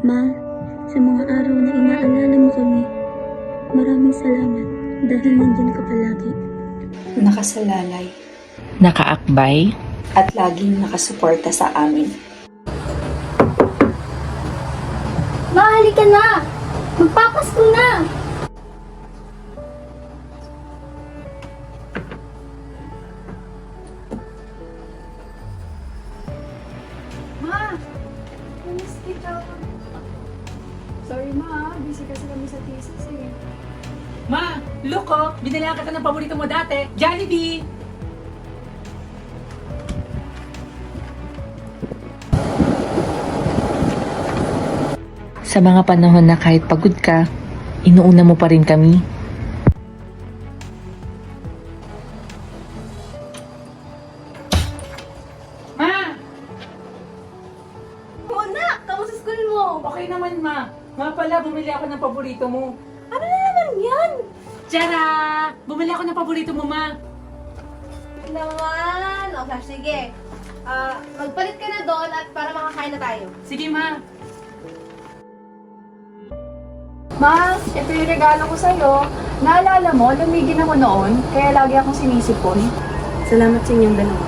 Ma, sa mga araw na inaalala mo kami, maraming salamat dahil nandyan ka palagi. Nakasalalay, Nakaakbay, at laging nakasuporta sa amin. Ma, halika na! Magpapasko na! Ma! Namiss kita. Sorry ma, busy kasi kami sa thesis eh. Ma, look oh, binila kita ng paborito mo dati, Jollibee! sa mga panahon na kahit pagod ka, inuuna mo pa rin kami. Ma! Muna! Kamusta school mo? Okay naman ma. Nga pala, bumili ako ng paborito mo. Ano na naman yan? Tiyara! Bumili ako ng paborito mo, ma. Naman! O, Flash, sige. Magpalit ka na doon at para makakain na tayo. Sige, ma. Ma, ito yung regalo ko sa'yo. Naalala mo, lumigin ako noon, kaya lagi akong sinisipon. Salamat sa inyong dalawa.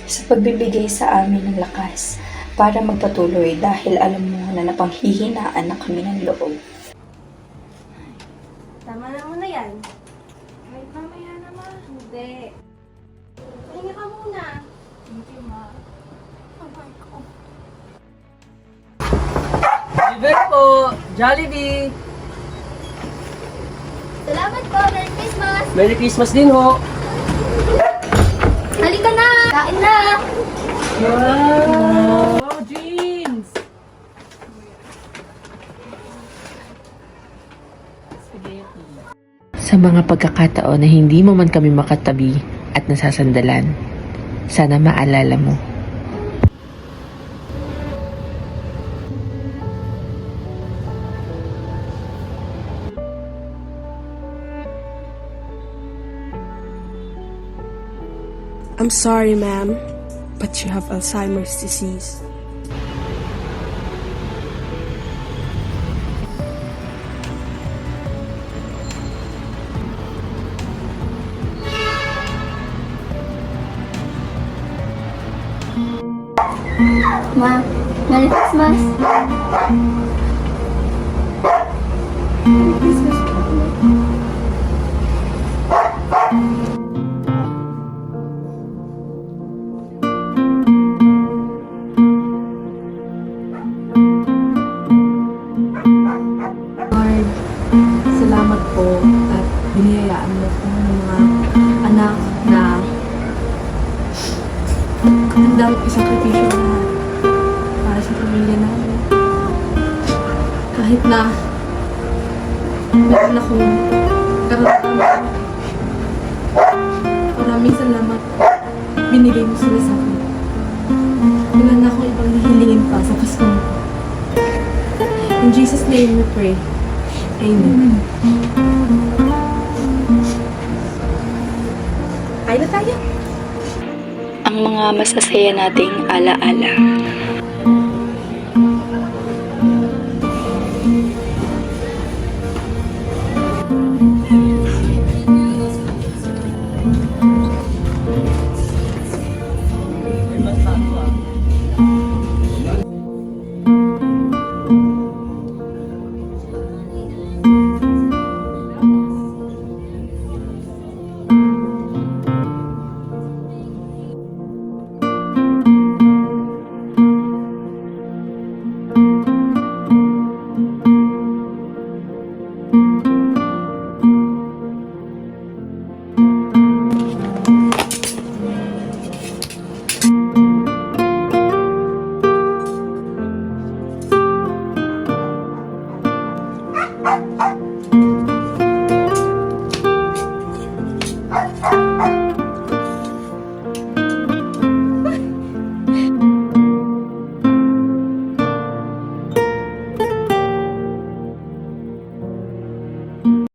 Sa pagbibigay sa amin ng lakas para magpatuloy dahil alam mo na napanghihinaan na kami ng loob. Tama na muna yan. Kahit mamaya naman. Hindi. Pahinga ka muna. Thank you, ma. Libre po, Jollibee! Salamat po! Merry Christmas! Merry Christmas din ho! Halika na! Kain na! Wow! Jeans! Sa mga pagkakataon na hindi mo man kami makatabi at nasasandalan, sana maalala mo. I'm sorry, ma'am, but you have Alzheimer's disease. Ma, Merry Christmas! Lord, salamat po at biniyayaan mo po ng mga anak na hanggang isakripisyo na para sa pamilya namin. Kahit na meron akong karamdaman. Maraming salamat. Binigay mo sila sa akin. Wala na akong ibang hihilingin pa sa Pasko. In Jesus' name we pray. Amen. Kain na tayo! Ang mga masasaya nating alaala.